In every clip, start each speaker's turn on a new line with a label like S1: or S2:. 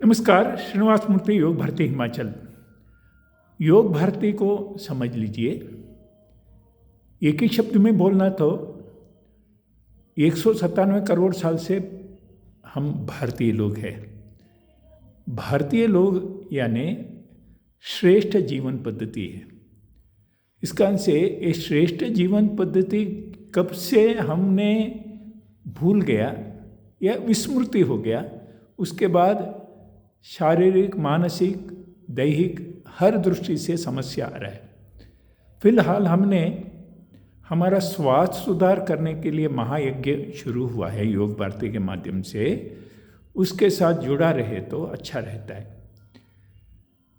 S1: नमस्कार। श्रीनिवास मूर्ति, योग भारती हिमाचल। योग भारती को समझ लीजिए। एक ही शब्द में बोलना तो 197 करोड़ साल से हम भारतीय लोग हैं। भारतीय लोग यानी श्रेष्ठ जीवन पद्धति है। इसका अंश से ये श्रेष्ठ जीवन पद्धति कब से हमने भूल गया या विस्मृति हो गया, उसके बाद शारीरिक, मानसिक, दैहिक हर दृष्टि से समस्या आ रहा है। फिलहाल हमने हमारा स्वास्थ्य सुधार करने के लिए महायज्ञ शुरू हुआ है योग भारती के माध्यम से। उसके साथ जुड़ा रहे तो अच्छा रहता है।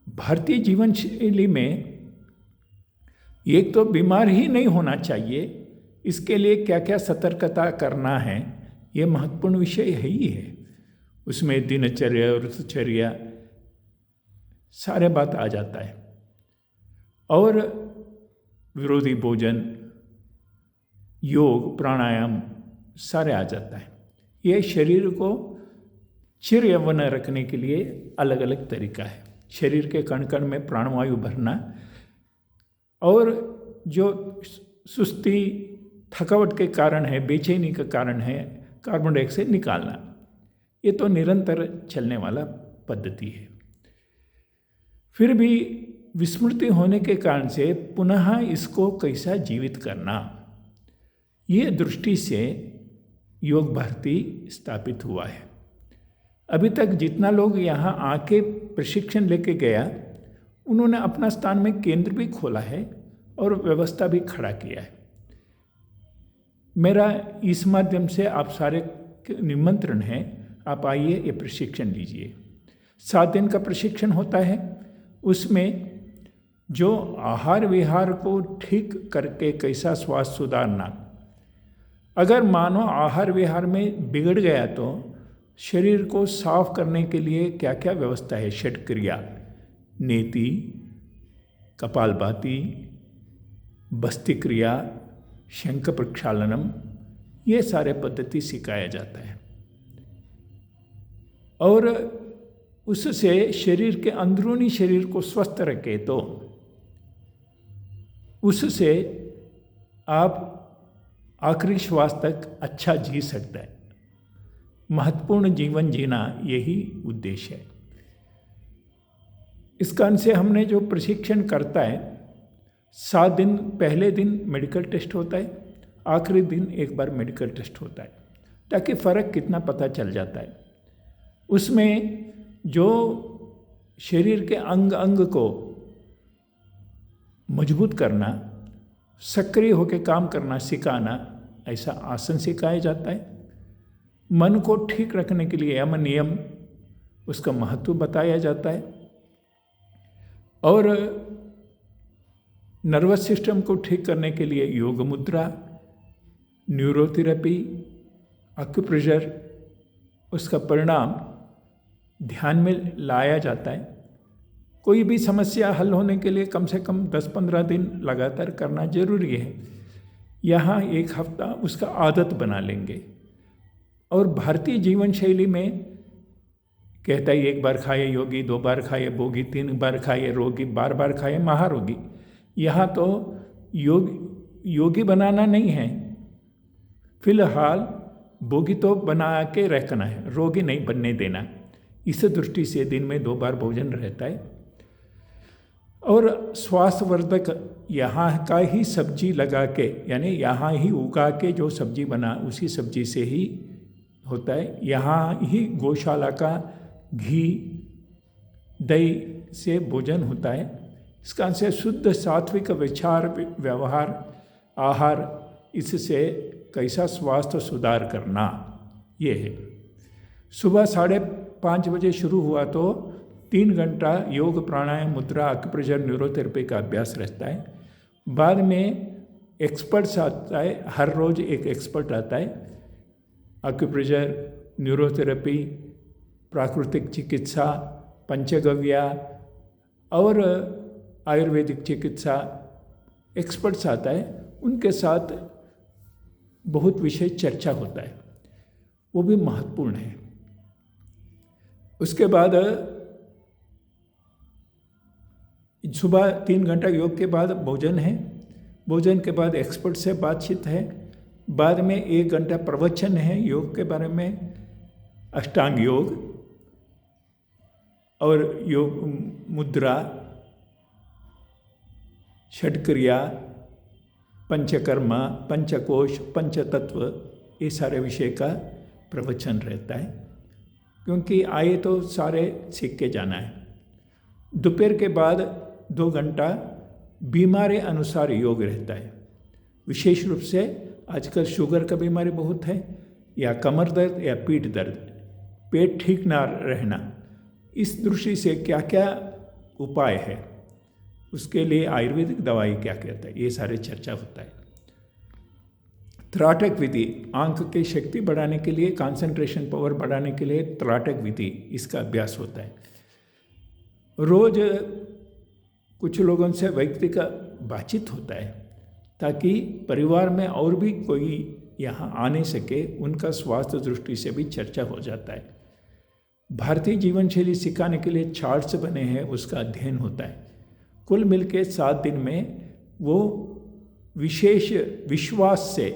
S1: भारतीय जीवन शैली में एक तो बीमार ही नहीं होना चाहिए, इसके लिए क्या क्या सतर्कता करना है ये महत्वपूर्ण विषय है ही है। उसमें दिनचर्या और ऋतुचर्या सारे बात आ जाता है और विरोधी भोजन, योग, प्राणायाम सारे आ जाता है। ये शरीर को चिर यौवन रखने के लिए अलग अलग तरीका है। शरीर के कण कण में प्राणवायु भरना और जो सुस्ती, थकावट के कारण है, बेचैनी का कारण है, कार्बन डाइऑक्साइड निकालना, ये तो निरंतर चलने वाला पद्धति है। फिर भी विस्मृति होने के कारण से पुनः इसको कैसा जीवित करना, ये दृष्टि से योग भारती स्थापित हुआ है। अभी तक जितना लोग यहाँ आके प्रशिक्षण लेके गया, उन्होंने अपना स्थान में केंद्र भी खोला है और व्यवस्था भी खड़ा किया है। मेरा इस माध्यम से आप सारे निमंत्रण है, आप आइए, ये प्रशिक्षण लीजिए। 7 दिन का प्रशिक्षण होता है। उसमें जो आहार विहार को ठीक करके कैसा स्वास्थ्य सुधारना, अगर मानो आहार विहार में बिगड़ गया तो शरीर को साफ करने के लिए क्या क्या व्यवस्था है। षट क्रिया, नेति, कपालभाति, बस्ती क्रिया, शंख प्रक्षालनम, ये सारे पद्धति सिखाया जाता है और उससे शरीर के अंदरूनी शरीर को स्वस्थ रखे तो उससे आप आखिरी श्वास तक अच्छा जी सकता है। महत्वपूर्ण जीवन जीना यही उद्देश्य है। इस कारण से हमने जो प्रशिक्षण करता है, 7 दिन, पहले दिन मेडिकल टेस्ट होता है, आखिरी दिन एक बार मेडिकल टेस्ट होता है, ताकि फ़र्क कितना पता चल जाता है। उसमें जो शरीर के अंग अंग को मजबूत करना, सक्रिय होकर काम करना सिखाना, ऐसा आसन सिखाया जाता है। मन को ठीक रखने के लिए यम नियम, उसका महत्व बताया जाता है और नर्वस सिस्टम को ठीक करने के लिए योग मुद्रा, न्यूरोथेरेपी, एक्यूप्रेशर, उसका परिणाम ध्यान में लाया जाता है। कोई भी समस्या हल होने के लिए कम से कम 10-15 दिन लगातार करना जरूरी है। यहाँ 1 हफ्ता उसका आदत बना लेंगे। और भारतीय जीवन शैली में कहता है 1 बार खाए योगी, 2 बार खाए भोगी, 3 बार खाए रोगी, बार बार खाए महारोगी। यहाँ तो योगी बनाना नहीं है, फिलहाल भोगी तो बना के रखना है, रोगी नहीं बनने देना। इस दृष्टि से दिन में 2 बार भोजन रहता है और स्वास्थ्यवर्धक यहाँ का ही सब्जी लगा के, यानी यहाँ ही उगा के जो सब्जी बना उसी सब्जी से ही होता है। यहाँ ही गौशाला का घी, दही से भोजन होता है। इसका से शुद्ध सात्विक विचार, व्यवहार, आहार, इससे कैसा स्वास्थ्य सुधार करना, ये है। सुबह 5:30 बजे शुरू हुआ तो 3 घंटा योग, प्राणायाम, मुद्रा, एक्यूप्रेशर, न्यूरोथेरेपी का अभ्यास रहता है। बाद में एक्सपर्ट्स आता है, हर रोज़ एक एक्सपर्ट आता है। एक्यूप्रेशर, न्यूरोथेरेपी, प्राकृतिक चिकित्सा, पंचगव्या और आयुर्वेदिक चिकित्सा एक्सपर्ट्स आता है। उनके साथ बहुत विषय चर्चा होता है, वो भी महत्वपूर्ण है। उसके बाद सुबह 3 घंटा योग के बाद भोजन है, भोजन के बाद एक्सपर्ट से बातचीत है, बाद में 1 घंटा प्रवचन है योग के बारे में, अष्टांग योग और योग मुद्रा, षटक्रिया, पंचकर्मा, पंचकोश, पंचतत्व, ये सारे विषय का प्रवचन रहता है, क्योंकि आए तो सारे सीख के जाना है। दोपहर के बाद 2 घंटा बीमारी अनुसार योग रहता है। विशेष रूप से आजकल शुगर का बीमारी बहुत है, या कमर दर्द या पीठ दर्द, पेट ठीक ना रहना, इस दृष्टि से क्या क्या उपाय है, उसके लिए आयुर्वेदिक दवाई क्या कहता है, ये सारे चर्चा होता है। त्राटक विधि, आंख की शक्ति बढ़ाने के लिए, कंसंट्रेशन पावर बढ़ाने के लिए त्राटक विधि, इसका अभ्यास होता है। रोज कुछ लोगों से व्यक्तिगत बातचीत होता है, ताकि परिवार में और भी कोई यहाँ आ नहीं सके, उनका स्वास्थ्य दृष्टि से भी चर्चा हो जाता है। भारतीय जीवन शैली सिखाने के लिए चार्ट्स बने हैं, उसका अध्ययन होता है। कुल मिलके 7 दिन में वो विशेष विश्वास से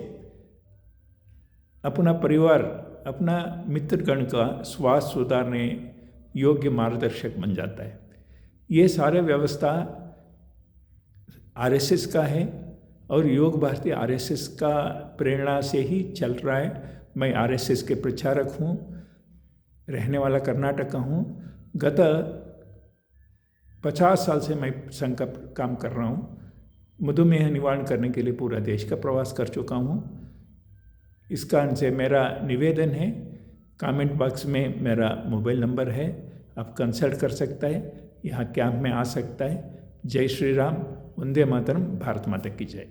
S1: अपना परिवार, अपना मित्रगण का स्वास्थ्य सुधारने योग्य मार्गदर्शक बन जाता है। ये सारे व्यवस्था आरएसएस का है, और योग भारती आरएसएस का प्रेरणा से ही चल रहा है। मैं आरएसएस के प्रचारक हूँ, रहने वाला कर्नाटक का हूँ। गत 50 साल से मैं संघ का काम कर रहा हूँ। मधुमेह निवारण करने के लिए पूरा देश का प्रवास कर चुका हूँ। इस कारण से मेरा निवेदन है, कमेंट बॉक्स में मेरा मोबाइल नंबर है, आप कंसल्ट कर सकता है, यहाँ कैंप में आ सकता है। जय श्री राम, वंदे मातरम, भारत माता की जय।